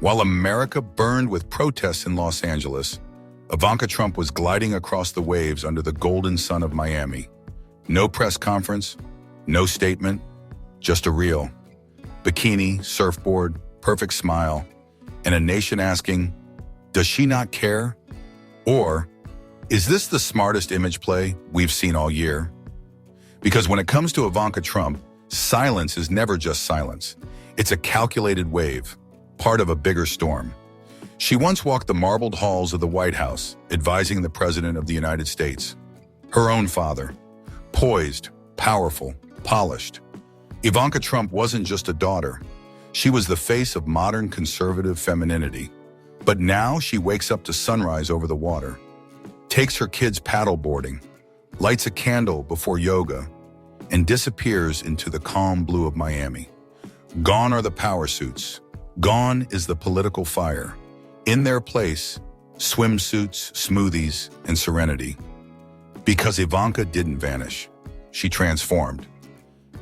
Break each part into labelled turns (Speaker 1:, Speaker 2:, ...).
Speaker 1: While America burned with protests in Los Angeles, Ivanka Trump was gliding across the waves under the golden sun of Miami. No press conference, no statement, just a reel. Bikini, surfboard, perfect smile, and a nation asking, does she not care? Or, is this the smartest image play we've seen all year? Because when it comes to Ivanka Trump, silence is never just silence. It's a calculated wave, part of a bigger storm. She once walked the marbled halls of the White House, advising the President of the United States. Her own father. Poised, powerful, polished. Ivanka Trump wasn't just a daughter. She was the face of modern conservative femininity. But now she wakes up to sunrise over the water, takes her kids paddleboarding, lights a candle before yoga, and disappears into the calm blue of Miami. Gone are the power suits. Gone is the political fire. In their place, swimsuits, smoothies, and serenity. Because Ivanka didn't vanish. She transformed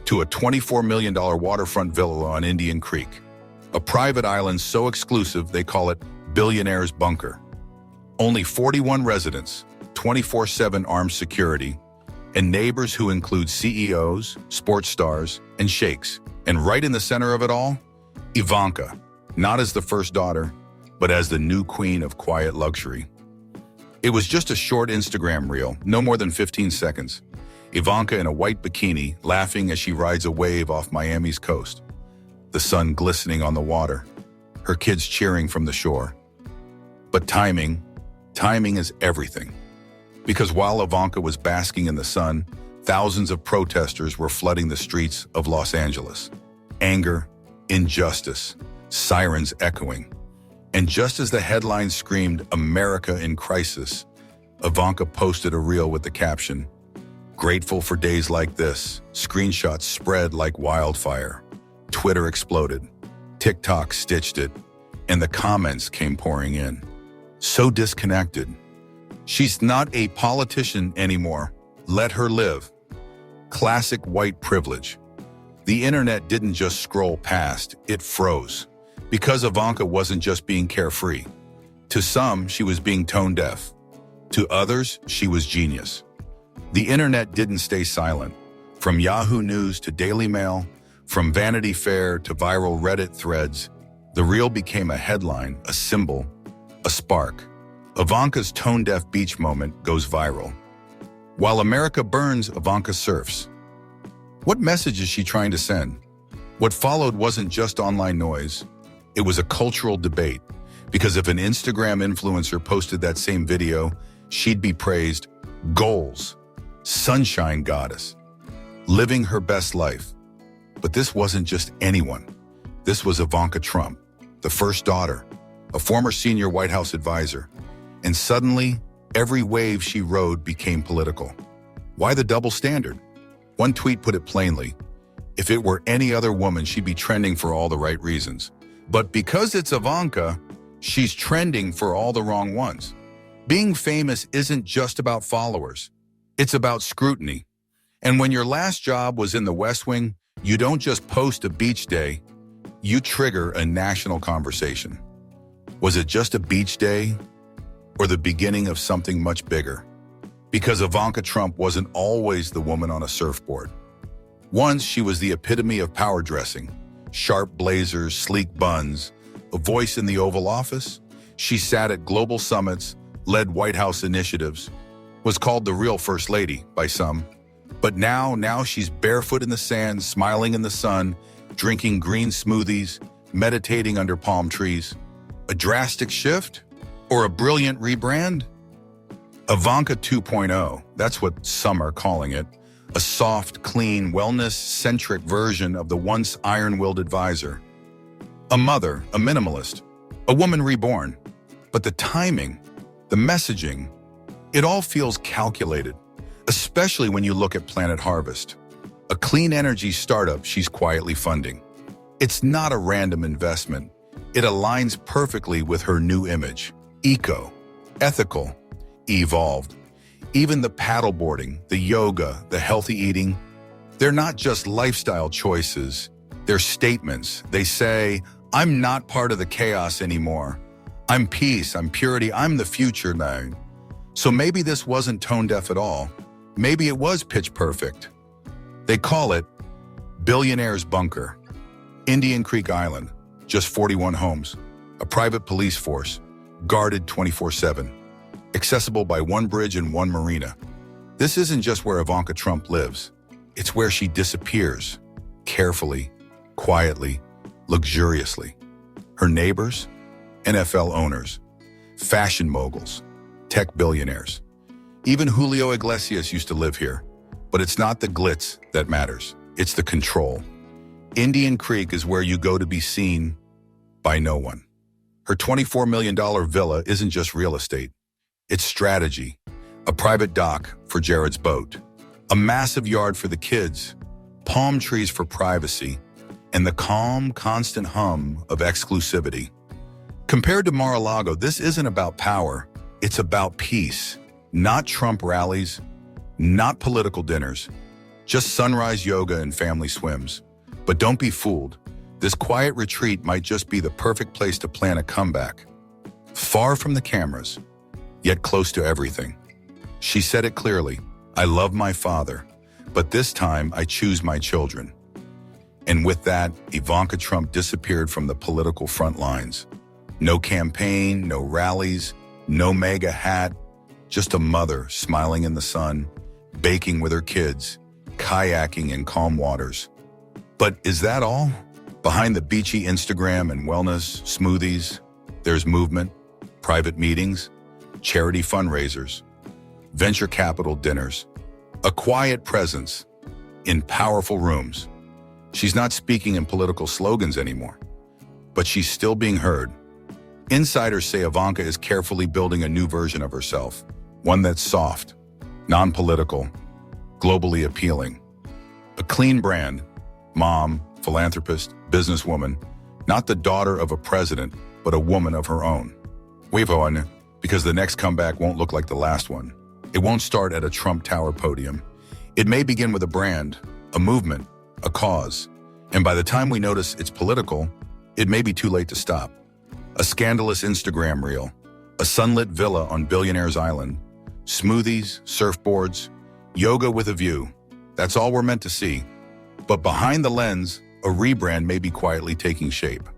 Speaker 1: to a $24 million waterfront villa on Indian Creek, a private island so exclusive they call it Billionaire's Bunker. Only 41 residents, 24/7 armed security, and neighbors who include CEOs, sports stars, and sheikhs. And right in the center of it all, Ivanka, not as the first daughter, but as the new queen of quiet luxury. It was just a short Instagram reel, no more than 15 seconds. Ivanka in a white bikini, laughing as she rides a wave off Miami's coast. The sun glistening on the water, her kids cheering from the shore. But timing is everything. Because while Ivanka was basking in the sun, thousands of protesters were flooding the streets of Los Angeles. Anger, injustice, sirens echoing. And just as the headline screamed, "America in crisis," Ivanka posted a reel with the caption, "Grateful for days like this." Screenshots spread like wildfire. Twitter exploded. TikTok stitched it. And the comments came pouring in. So disconnected. She's not a politician anymore. Let her live. Classic white privilege. The internet didn't just scroll past, it froze. Because Ivanka wasn't just being carefree. To some, she was being tone deaf. To others, she was genius. The internet didn't stay silent. From Yahoo News to Daily Mail, from Vanity Fair to viral Reddit threads, the reel became a headline, a symbol, a spark. Ivanka's tone-deaf beach moment goes viral. While America burns, Ivanka surfs. What message is she trying to send? What followed wasn't just online noise. It was a cultural debate, because if an Instagram influencer posted that same video, she'd be praised. Goals, sunshine goddess, living her best life. But this wasn't just anyone. This was Ivanka Trump, the first daughter, a former senior White House advisor. And suddenly, every wave she rode became political. Why the double standard? One tweet put it plainly. If it were any other woman, she'd be trending for all the right reasons. But because it's Ivanka, she's trending for all the wrong ones. Being famous isn't just about followers. It's about scrutiny. And when your last job was in the West Wing, you don't just post a beach day, you trigger a national conversation. Was it just a beach day or the beginning of something much bigger? Because Ivanka Trump wasn't always the woman on a surfboard. Once she was the epitome of power dressing. Sharp blazers, sleek buns, a voice in the Oval Office. She sat at global summits, led White House initiatives, was called the real First Lady by some. But now she's barefoot in the sand, smiling in the sun, drinking green smoothies, meditating under palm trees. A drastic shift? Or a brilliant rebrand? Ivanka 2.0, that's what some are calling it. A soft, clean, wellness-centric version of the once iron-willed advisor. A mother, a minimalist, a woman reborn. But the timing, the messaging, it all feels calculated, especially when you look at Planet Harvest, a clean energy startup she's quietly funding. It's not a random investment. It aligns perfectly with her new image. Eco, ethical, evolved. Even the paddleboarding, the yoga, the healthy eating, they're not just lifestyle choices, they're statements. They say, I'm not part of the chaos anymore. I'm peace, I'm purity, I'm the future now. So maybe this wasn't tone deaf at all. Maybe it was pitch perfect. They call it Billionaire's Bunker. Indian Creek Island, just 41 homes, a private police force, guarded 24/7, accessible by one bridge and one marina. This isn't just where Ivanka Trump lives. It's where she disappears, carefully, quietly, luxuriously. Her neighbors, NFL owners, fashion moguls, tech billionaires. Even Julio Iglesias used to live here. But it's not the glitz that matters. It's the control. Indian Creek is where you go to be seen by no one. Her $24 million villa isn't just real estate. It's strategy. A private dock for Jared's boat. A massive yard for the kids. Palm trees for privacy. And the calm, constant hum of exclusivity. Compared to Mar-a-Lago, this isn't about power. It's about peace. Not Trump rallies, not political dinners, just sunrise yoga and family swims. But don't be fooled. This quiet retreat might just be the perfect place to plan a comeback. Far from the cameras, yet close to everything. She said it clearly, I love my father, but this time I choose my children. And with that, Ivanka Trump disappeared from the political front lines. No campaign, no rallies, no mega hat, just a mother smiling in the sun, baking with her kids, kayaking in calm waters. But is that all? Behind the beachy Instagram and wellness smoothies, there's movement, private meetings, charity fundraisers, venture capital dinners, a quiet presence in powerful rooms. She's not speaking in political slogans anymore, but she's still being heard. Insiders say Ivanka is carefully building a new version of herself, one that's soft, non-political, globally appealing. A clean brand, mom, philanthropist, businesswoman, not the daughter of a president, but a woman of her own. Wave on, because the next comeback won't look like the last one. It won't start at a Trump Tower podium. It may begin with a brand, a movement, a cause. And by the time we notice it's political, it may be too late to stop. A scandalous Instagram reel, a sunlit villa on Billionaire's Island, smoothies, surfboards, yoga with a view. That's all we're meant to see. But behind the lens, a rebrand may be quietly taking shape.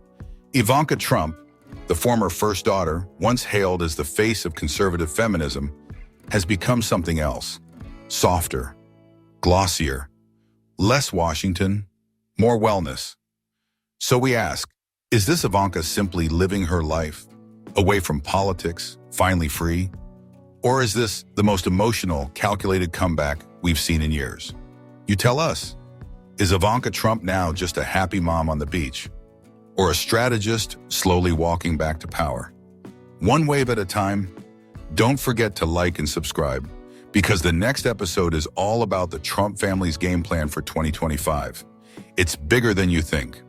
Speaker 1: Ivanka Trump, the former first daughter, once hailed as the face of conservative feminism, has become something else. Softer, glossier, less Washington, more wellness. So we ask, is this Ivanka simply living her life, away from politics, finally free? Or is this the most emotional, calculated comeback we've seen in years? You tell us. Is Ivanka Trump now just a happy mom on the beach? Or a strategist slowly walking back to power? One wave at a time. Don't forget to like and subscribe, because the next episode is all about the Trump family's game plan for 2025. It's bigger than you think.